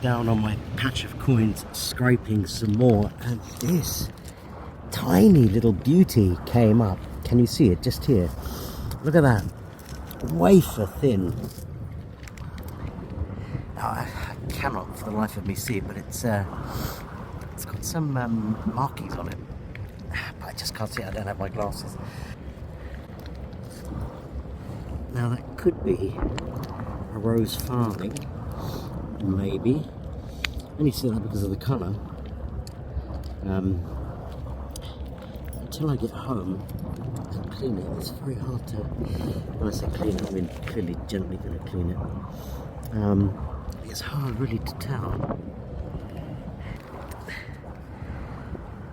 down on my patch of coins, scraping some more, and this tiny little beauty came up. Can you see it just here? Look at that, wafer thin. Now, I cannot for the life of me see it, but it's got some markings on it, but I just can't see it. I don't have my glasses. Now that could be a rose farthing, maybe. Only see that because of the colour. Until I get home and clean it, it's very hard to. When I say clean it, I mean clearly gently going to clean it. It's hard really to tell.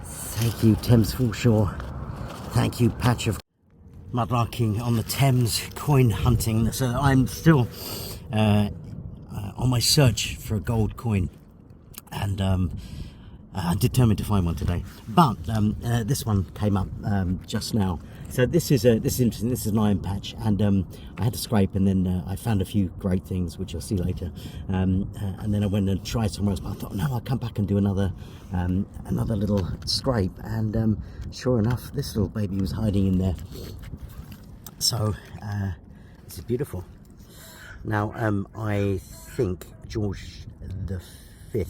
Thank you, Thames Foreshore. Thank you, patch of mudlarking on the Thames, coin hunting. So I'm still on my search for a gold coin, and I'm determined to find one today. But this one came up just now. So this is interesting. This is an iron patch, and I had to scrape, and then I found a few great things, which you'll see later. And then I went and tried somewhere else. But I thought, no, I'll come back and do another little scrape. And sure enough, this little baby was hiding in there. So this is beautiful. Now I think George V,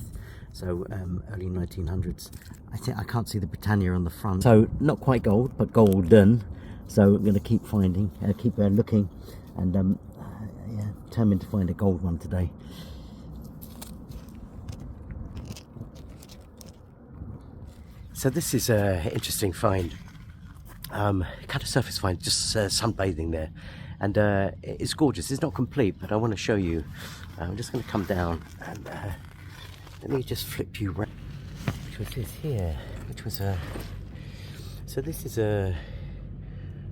so early 1900s. I can't see the Britannia on the front. So not quite gold, but golden. So I'm going to keep finding, keep looking, and yeah, determined to find a gold one today. So this is an interesting find. Kind of surface find, just sunbathing there, and it's gorgeous. It's not complete, but I want to show you. I'm just going to come down and let me just flip you around. Which was this here? Which was a. So this is a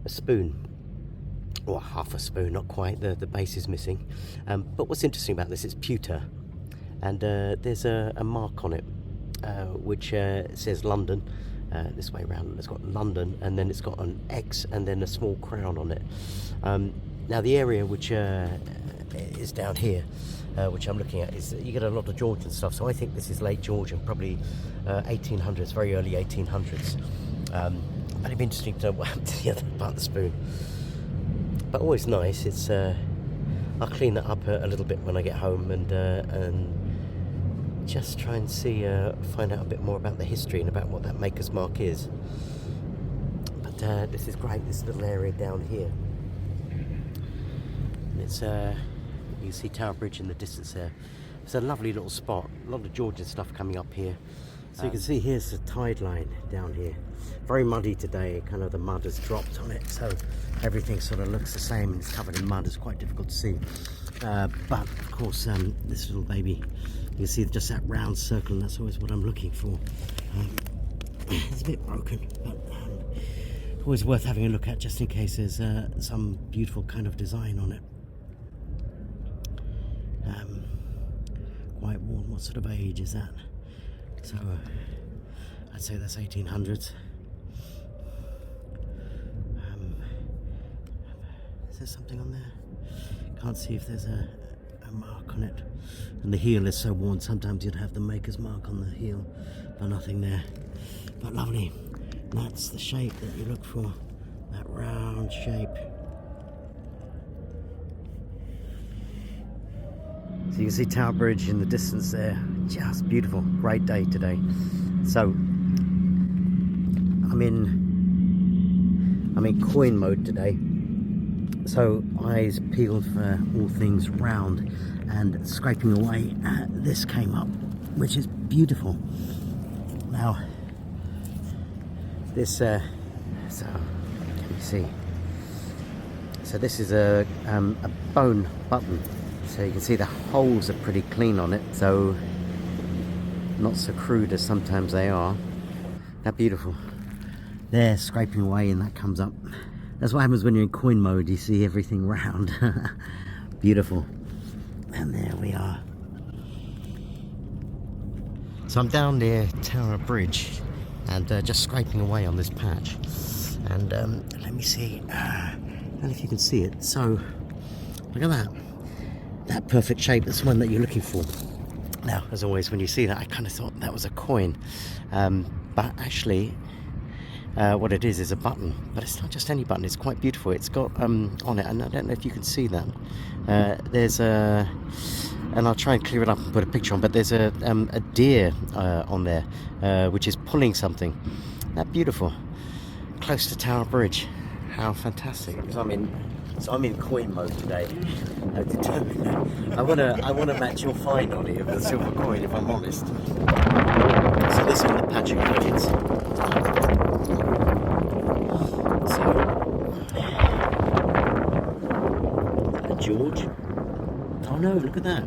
spoon, or half a spoon, not quite. The base is missing. But what's interesting about this? It's pewter, and there's a mark on it which says London. This way around, it's got London, and then it's got an X and then a small crown on it. Now the area which is down here, which I'm looking at, is you get a lot of Georgian stuff, so I think this is late Georgian, probably 1800s, very early 1800s. But it'd be interesting to know what happened to the other part of the spoon. But always nice. It's I'll clean that up a little bit when I get home, and just try and see, find out a bit more about the history and about what that maker's mark is. But this is great, this little area down here. And it's, you see Tower Bridge in the distance there. It's a lovely little spot, a lot of Georgian stuff coming up here. So you can see here's the tide line down here. Very muddy today, kind of the mud has dropped on it, so everything sort of looks the same. It's covered in mud, it's quite difficult to see. But of course, this little baby, you can see just that round circle, and that's always what I'm looking for. It's a bit broken, but always worth having a look at, just in case there's some beautiful kind of design on it. Quite worn. What sort of age is that? So I'd say that's 1800s. Is there something on there? Can't see if there's a mark on it. And the heel is so worn, sometimes you'd have the maker's mark on the heel, but nothing there. But lovely. And that's the shape that you look for, that round shape. So you can see Tower Bridge in the distance there. Just beautiful. Great day today. So I'm in coin mode today. So eyes peeled for all things round, and scraping away, this came up, which is beautiful. Now this so can you see? So this is a bone button. So you can see the holes are pretty clean on it, so not so crude as sometimes they are. They're beautiful. They're scraping away, and that comes up. That's what happens when you're in coin mode, you see everything round. Beautiful. And there we are. So I'm down near Tower Bridge, and just scraping away on this patch. And let me see, I don't know if you can see it. So look at that. That perfect shape, that's the one that you're looking for. Now, as always, when you see that, I kind of thought that was a coin, but actually what it is a button. But it's not just any button, it's quite beautiful. It's got on it, and I don't know if you can see that, there's a, and I'll try and clear it up and put a picture on, but there's a deer on there, which is pulling something. That beautiful, close to Tower Bridge. How fantastic. So I'm in coin mode today. Determined. I wanna match your find on it of the silver coin, if I'm honest. So this is the patch of coins. So George. Oh no, look at that.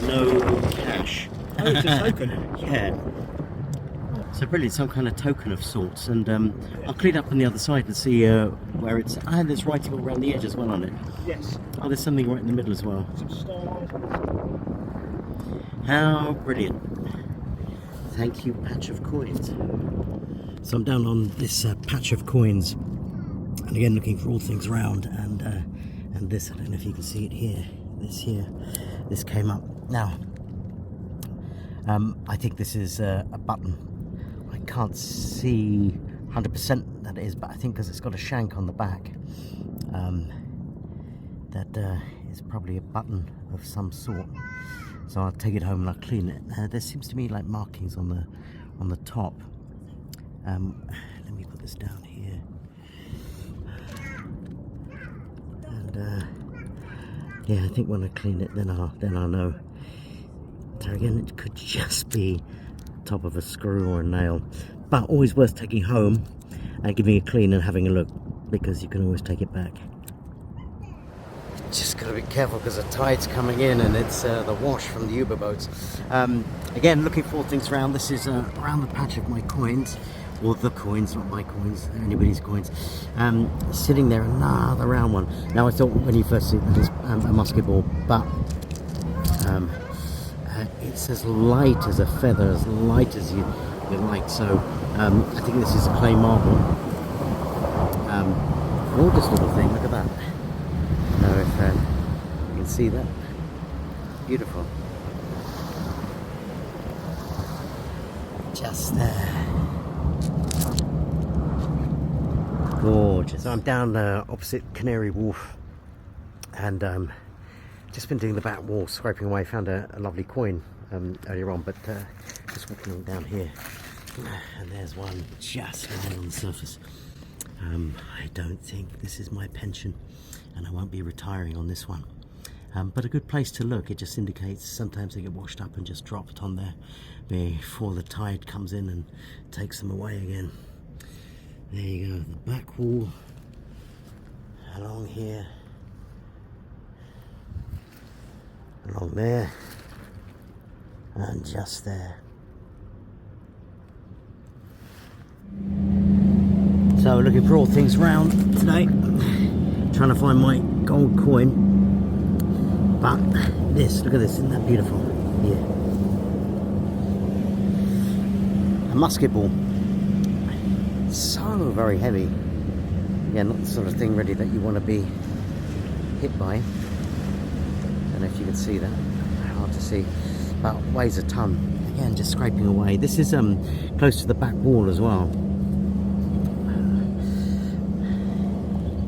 No cash. Oh, it's a token. Yeah. So brilliant, some kind of token of sorts, and I'll clean up on the other side and see where it's. Ah, there's writing all around the edge as well on it. Yes. Oh, there's something right in the middle as well. Some stars. How brilliant! Thank you, patch of coins. So I'm down on this patch of coins, and again looking for all things round, and this. I don't know if you can see it here. This came up now. I think this is a button. I can't see 100% that it is, but I think because it's got a shank on the back, that is probably a button of some sort. So I'll take it home and I'll clean it. There seems to be like markings on the top. Let me put this down here. And yeah, I think when I clean it, then I'll know. So again, it could just be top of a screw or a nail, but always worth taking home and giving it a clean and having a look, because you can always take it back. Just got to be careful because the tide's coming in, and it's the wash from the Uber boats. Again, looking for things around. This is around the patch of my coins, or the coins, not my coins, anybody's coins. Sitting there, another round one. Now I thought when you first see it, it's a musket ball, but it's as light as a feather, as light as you like. So I think this is clay marble. Gorgeous little thing. Look at that. I don't know if you can see that. Beautiful. Just there. Gorgeous. So I'm down opposite Canary Wharf, and just been doing the back wall, scraping away. Found a lovely coin earlier on, but just walking on down here, and there's one just lying on the surface. I don't think this is my pension, and I won't be retiring on this one. But a good place to look. It just indicates sometimes they get washed up and just dropped on there before the tide comes in and takes them away again. There you go, the back wall along here, along there, and just there. So looking for all things round today, trying to find my gold coin. But this, look at this, isn't that beautiful? Yeah. A musket ball. So very heavy. Yeah, not the sort of thing really that you want to be hit by. I don't know if you can see that. Hard to see. But weighs a ton. Again, just scraping away. This is close to the back wall as well.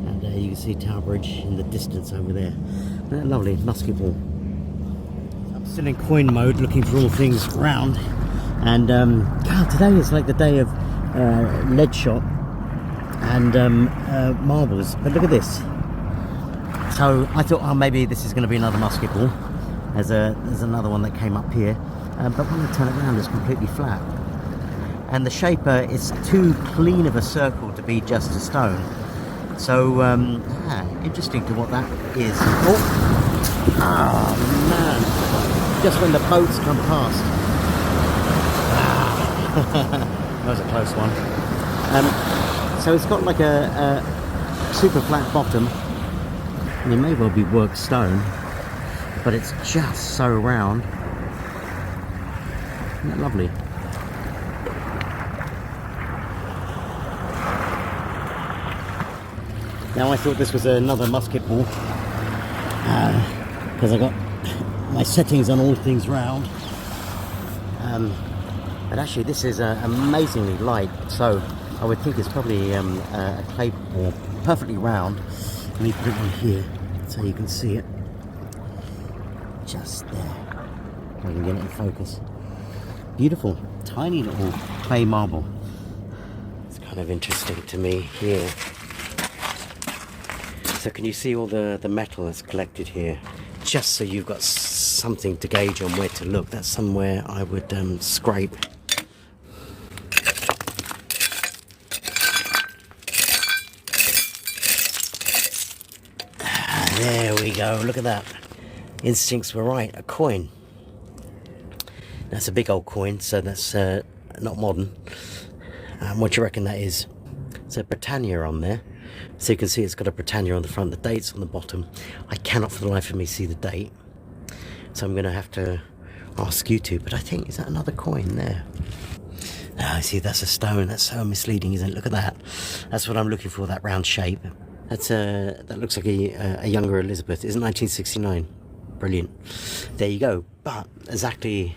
And you can see Tower Bridge in the distance over there. Lovely musket ball. I'm still in coin mode, looking for all things round. And God, today is like the day of lead shot and marbles. But look at this. So I thought, oh, maybe this is going to be another musket ball. There's another one that came up here, but when I turn it around, it's completely flat. And the shape is too clean of a circle to be just a stone. So interesting to what that is. Oh man! Just when the boats come past. That was a close one. So it's got like a super flat bottom. And it may well be worked stone, but it's just so round. Isn't that lovely? Now I thought this was another musket ball, because I got my settings on all things round. But actually this is amazingly light, so I would think it's probably a clay ball, perfectly round. Let me put it on here so you can see it. Just there. I can get it in focus. Beautiful, tiny little clay marble. It's kind of interesting to me here. So can you see all the metal that's collected here? Just so you've got something to gauge on where to look. That's somewhere I would scrape. There we go, look at that. Instincts were right, a coin. That's a big old coin, so that's not modern. What do you reckon that is? It's a Britannia on there. So you can see it's got a Britannia on the front, the date's on the bottom. I cannot for the life of me see the date. So I'm going to have to ask you to, but I think, is that another coin there? I see, that's a stone. That's so misleading, isn't it? Look at that. That's what I'm looking for, that round shape. That's that looks like a younger Elizabeth. It's 1969. Brilliant. There you go. But exactly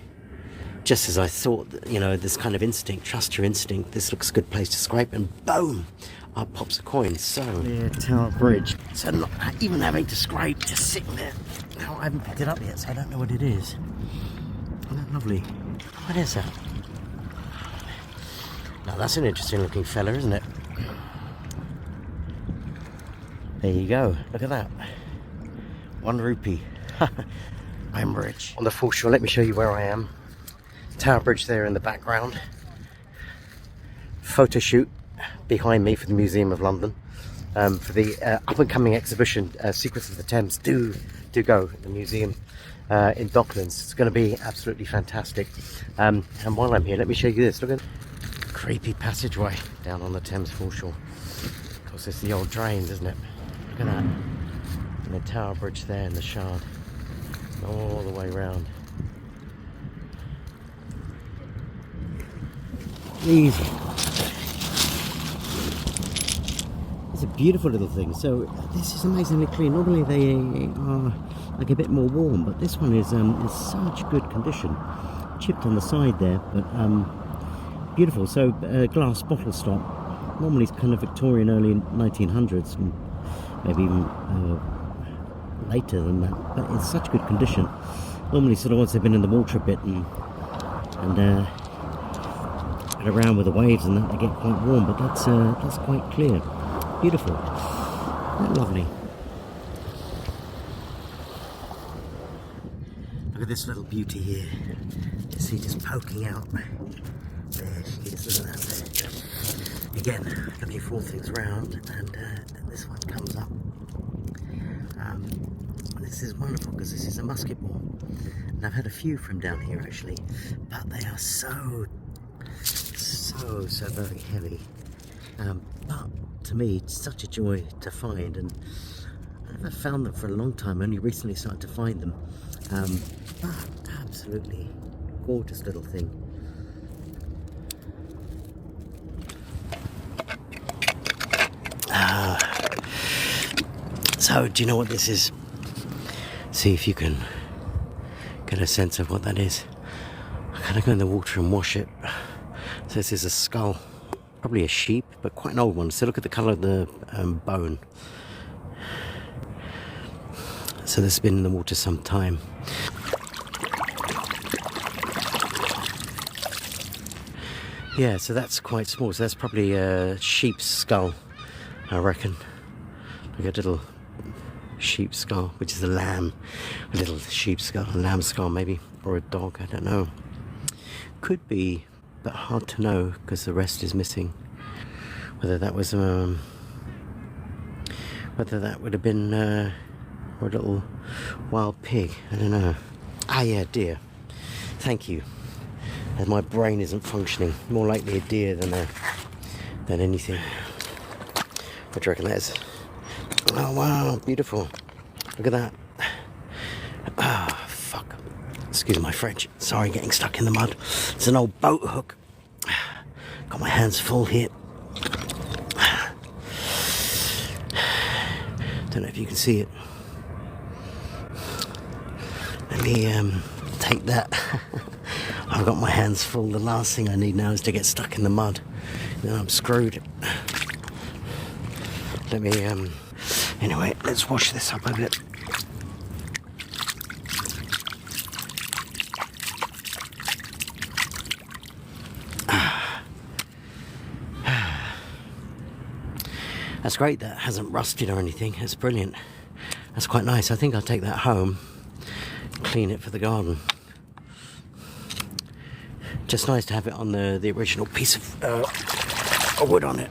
just as I thought, you know, this kind of instinct, trust your instinct. This looks a good place to scrape, and boom, up pops a coin. So yeah, Tower Bridge. So not even having to scrape, just sitting there. Now I haven't picked it up yet, so I don't know what it is. Isn't that lovely? What is that? Now that's an interesting looking fella, isn't it? There you go. Look at that. 1 rupee. I'm rich. On the foreshore, let me show you where I am. Tower Bridge there in the background. Photo shoot behind me for the Museum of London. For the up-and-coming exhibition, Secrets of the Thames. Do go to the museum in Docklands. It's going to be absolutely fantastic. And while I'm here, let me show you this. Look at the creepy passageway down on the Thames foreshore. Of course, it's the old drains, isn't it? Look at that. And the Tower Bridge there in the Shard. All the way round. Easy. It's a beautiful little thing. So this is amazingly clean. Normally they are like a bit more warm, but this one is in such good condition. Chipped on the side there, but beautiful. So glass bottle stop. Normally it's kind of Victorian, early 1900s, and maybe even later than that. But in such good condition. Normally, sort of once they've been in the water a bit and around with the waves and that, they get quite warm. But that's quite clear. Beautiful. Isn't that lovely? Look at this little beauty here. You see, just poking out. There she is. Look at that. Again, looking for all things round, and this one comes up. This is wonderful because this is a musket ball, and I've had a few from down here actually, but they are so very heavy. But to me, it's such a joy to find, and I haven't found them for a long time. I only recently started to find them, but absolutely gorgeous little thing. So, do you know what this is? See if you can get a sense of what that is. I'm gonna go in the water and wash it. So this is a skull, probably a sheep, but quite an old one. So look at the colour of the bone. So this has been in the water some time. Yeah, so that's quite small. So that's probably a sheep's skull, I reckon. Look at a little sheep skull, which is a lamb. A little sheep skull, a lamb skull maybe, or a dog, I don't know. Could be, but hard to know because the rest is missing. Whether that was whether that would have been a little wild pig, I don't know. Ah yeah, deer. Thank you. And my brain isn't functioning. More likely a deer than anything. What do you reckon that is? Oh wow, beautiful. Look at that. Ah, fuck. Excuse my French. Sorry, getting stuck in the mud. It's an old boat hook. Got my hands full here. Don't know if you can see it. me take that. I've got my hands full. The last thing I need now is to get stuck in the mud. Then I'm screwed. Let me, anyway, let's wash this up a bit. That's great, that hasn't rusted or anything. It's brilliant. That's quite nice. I think I'll take that home, clean it for the garden. Just nice to have it on the original piece of wood on it.